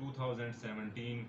2017,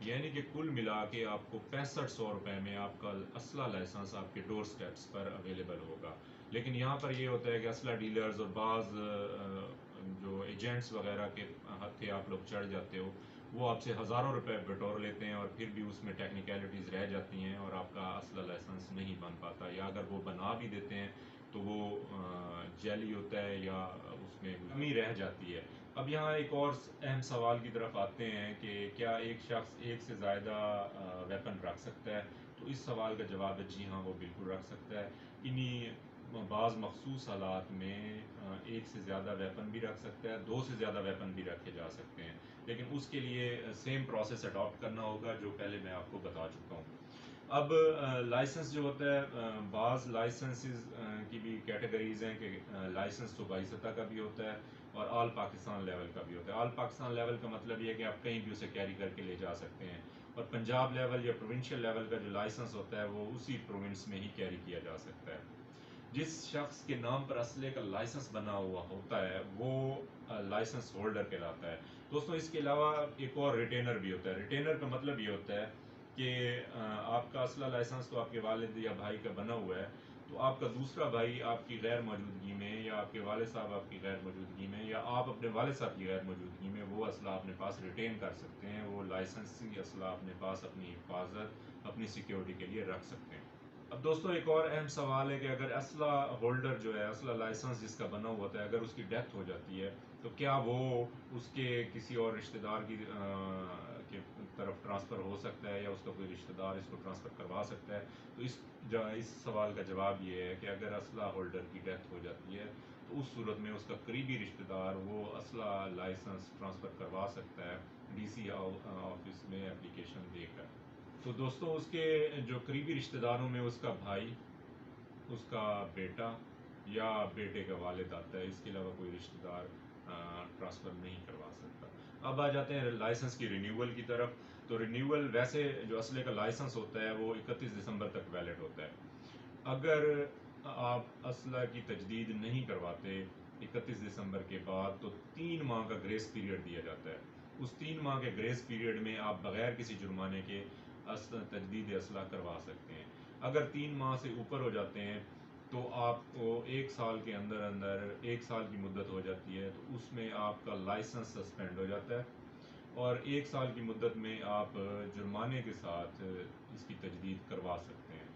یعنی کہ کل ملا کے آپ کو 6500 روپے میں آپ کا اسلحہ لائسنس آپ کے ڈور سٹیپس پر اویلیبل ہوگا. لیکن یہاں پر یہ ہوتا ہے کہ اسلحہ ڈیلرز اور بعض جو ایجنٹس وغیرہ کے ہتھے آپ لوگ چڑھ جاتے ہو، وہ آپ سے ہزاروں روپے بٹور لیتے ہیں اور پھر بھی اس میں ٹیکنیکلٹیز رہ جاتی ہیں اور آپ کا اسلحہ لائسنس نہیں بن پاتا، یا اگر وہ بنا بھی دیتے ہیں تو وہ جعلی ہوتا ہے یا اس میں کمی رہ جاتی ہے. اب یہاں ایک اور اہم سوال کی طرف آتے ہیں کہ کیا ایک شخص ایک سے زیادہ ویپن رکھ سکتا ہے؟ تو اس سوال کا جواب ہے جی ہاں، وہ بالکل رکھ سکتا ہے. انہی بعض مخصوص حالات میں ایک سے زیادہ ویپن بھی رکھ سکتا ہے، دو سے زیادہ ویپن بھی رکھے جا سکتے ہیں، لیکن اس کے لیے سیم پروسیس اڈاپٹ کرنا ہوگا جو پہلے میں آپ کو بتا چکا ہوں. اب لائسنس جو ہوتا ہے، بعض لائسنسز کی بھی کیٹیگریز ہیں کہ لائسنس صوبائی سطح کا بھی ہوتا ہے اور آل پاکستان لیول کا بھی ہوتا ہے. آل پاکستان لیول کا مطلب یہ ہے کہ آپ کہیں بھی اسے کیری کر کے لے جا سکتے ہیں، اور پنجاب لیول یا پروونشل لیول کا جو لائسنس ہوتا ہے وہ اسی پروونس میں ہی کیری کیا جا سکتا ہے. جس شخص کے نام پر اسلحے کا لائسنس بنا ہوا ہوتا ہے وہ لائسنس ہولڈر کہلاتا ہے. دوستوں اس کے علاوہ ایک اور ریٹینر بھی ہوتا ہے. ریٹینر کا مطلب یہ ہوتا ہے کہ آپ کا اسلحہ لائسنس تو آپ کے والد یا بھائی کا بنا ہوا ہے، تو آپ کا دوسرا بھائی آپ کی غیر موجودگی میں یا آپ کے والد صاحب آپ کی غیر موجودگی میں یا آپ اپنے والد صاحب کی غیر موجودگی میں وہ اسلحہ اپنے پاس ریٹین کر سکتے ہیں. وہ لائسنسی اسلحہ اپنے پاس اپنی حفاظت، اپنی سیکیورٹی کے لیے رکھ سکتے ہیں. اب دوستوں ایک اور اہم سوال ہے کہ اگر اسلحہ ہولڈر جو ہے، اسلحہ لائسنس جس کا بنا ہوا ہوتا ہے، اگر اس کی ڈیتھ ہو جاتی ہے تو کیا وہ اس کے کسی اور رشتہ دار کی طرف ٹرانسفر ہو سکتا ہے یا اس کا کوئی رشتہ دار اس کو ٹرانسفر کروا سکتا ہے؟ تو اس سوال کا جواب یہ ہے کہ اگر اسلحہ ہولڈر کی ڈیتھ ہو جاتی ہے تو اس صورت میں اس کا قریبی رشتہ دار وہ اسلحہ لائسنس ٹرانسفر کروا سکتا ہے ڈی سی آفس میں اپلیکیشن دے کر. تو دوستوں اس کے جو قریبی رشتہ داروں میں اس کا بھائی، اس کا بیٹا یا بیٹے کا والد آتا ہے، اس کے علاوہ کوئی رشتہ دار ٹرانسفر نہیں کروا سکتا. اب آ جاتے ہیں لائسنس کی رینیول کی طرف. تو رینیول ویسے جو اسلحے کا لائسنس ہوتا ہے وہ 31 دسمبر تک ویلڈ ہوتا ہے. اگر آپ اسلحہ کی تجدید نہیں کرواتے 31 دسمبر کے بعد تو 3 ماہ کا گریس پیریڈ دیا جاتا ہے. اس 3 ماہ کے گریس پیریڈ میں آپ بغیر کسی جرمانے کے تجدید اسلحہ کروا سکتے ہیں. اگر 3 ماہ سے اوپر ہو جاتے ہیں تو آپ کو 1 سال کے اندر 1 سال کی مدت ہو جاتی ہے، تو اس میں آپ کا لائسنس سسپینڈ ہو جاتا ہے اور 1 سال کی مدت میں آپ جرمانے کے ساتھ اس کی تجدید کروا سکتے ہیں.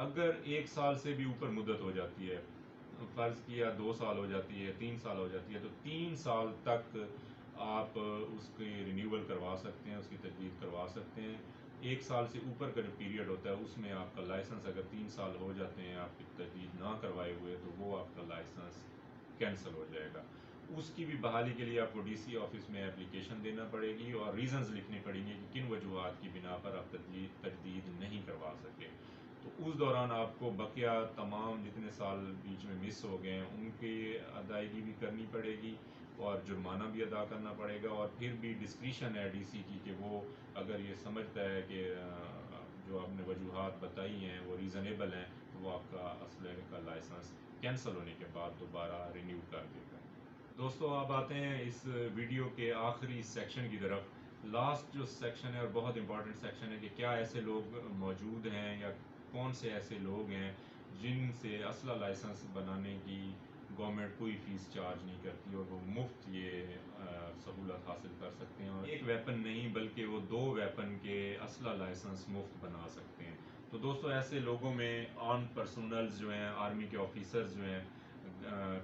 اگر 1 سال سے بھی اوپر مدت ہو جاتی ہے، فرض کیا 2 سال ہو جاتی ہے، 3 سال ہو جاتی ہے، تو 3 سال تک آپ اس کی رینیول کروا سکتے ہیں، اس کی تجدید کروا سکتے ہیں. 1 سال سے اوپر کا جو پیریڈ ہوتا ہے اس میں آپ کا لائسنس اگر 3 سال ہو جاتے ہیں آپ کی تجدید نہ کروائے ہوئے تو وہ آپ کا لائسنس کینسل ہو جائے گا. اس کی بھی بحالی کے لیے آپ کو ڈی سی آفس میں اپلیکیشن دینا پڑے گی اور ریزنز لکھنے پڑیں گے کہ کن وجوہات کی بنا پر آپ تجدید نہیں کروا سکے. تو اس دوران آپ کو بقیہ تمام جتنے سال بیچ میں مس ہو گئے ہیں ان کی ادائیگی بھی کرنی پڑے گی اور جرمانہ بھی ادا کرنا پڑے گا. اور پھر بھی ڈسکریشن ہے ڈی سی کی کہ وہ اگر یہ سمجھتا ہے کہ جو آپ نے وجوہات بتائی ہیں وہ ریزنیبل ہیں تو وہ آپ کا اسلحے کا لائسنس کینسل ہونے کے بعد دوبارہ رینیو کر دے گا. دوستو اب آتے ہیں اس ویڈیو کے آخری سیکشن کی طرف. لاسٹ جو سیکشن ہے اور بہت امپورٹنٹ سیکشن ہے کہ کیا ایسے لوگ موجود ہیں یا کون سے ایسے لوگ ہیں جن سے اسلحہ لائسنس بنانے کی گورنمنٹ کوئی فیس چارج نہیں کرتی اور وہ مفت یہ سہولت حاصل کر سکتے ہیں اور ایک ویپن نہیں بلکہ وہ 2 ویپن کے اسلحہ لائسنس مفت بنا سکتے ہیں. تو دوستو ایسے لوگوں میں آرم پرسونلز جو ہیں، آرمی کے آفیسرز جو ہیں،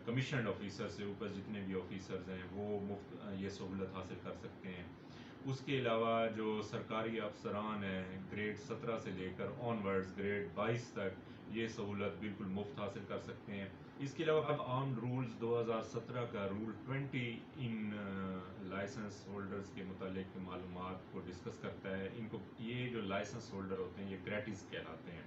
کمیشنڈ آفیسر سے اوپر جتنے بھی آفیسرز ہیں وہ مفت یہ سہولت حاصل کر سکتے ہیں. اس کے علاوہ جو سرکاری افسران ہیں گریڈ 17 سے لے کر آن ورڈز گریڈ 22 تک یہ سہولت بالکل مفت حاصل کر سکتے ہیں. اس کے علاوہ اب آرمڈ رولز 2017 کا رول 20 ان لائسنس ہولڈرز کے متعلق معلومات کو ڈسکس کرتا ہے. ان کو یہ جو لائسنس ہولڈر ہوتے ہیں یہ گریٹس کہلاتے ہیں.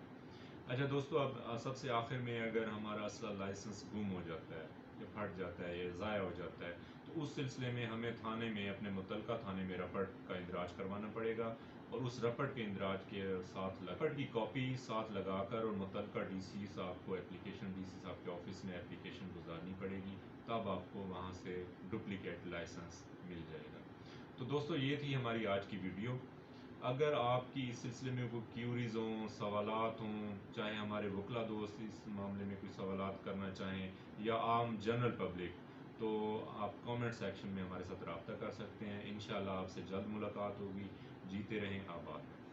اچھا دوستو اب سب سے آخر میں اگر ہمارا اسلحہ لائسنس گم ہو جاتا ہے یا پھٹ جاتا ہے یا ضائع ہو جاتا ہے تو اس سلسلے میں ہمیں تھانے میں اپنے متعلقہ تھانے میں رپٹ کا اندراج کروانا پڑے گا اور اس رپٹ کے اندراج کے ساتھ رپٹ کی کاپی ساتھ لگا کر اور متعلقہ ڈی سی صاحب کو اپلیکیشن ڈی سی صاحب کے آفس میں اپلیکیشن گزارنی پڑے گی، تب آپ کو وہاں سے ڈپلیکیٹ لائسنس مل جائے گا. تو دوستو یہ تھی ہماری آج کی ویڈیو. اگر آپ کی اس سلسلے میں کوئی کیوریز ہوں، سوالات ہوں، چاہے ہمارے وکلا دوست اس معاملے میں کوئی سوالات کرنا چاہیں یا عام جنرل پبلک، تو آپ کامنٹ سیکشن میں ہمارے ساتھ رابطہ کر سکتے ہیں. انشاءاللہ آپ سے جلد ملاقات ہوگی. جیتے رہیں آباد.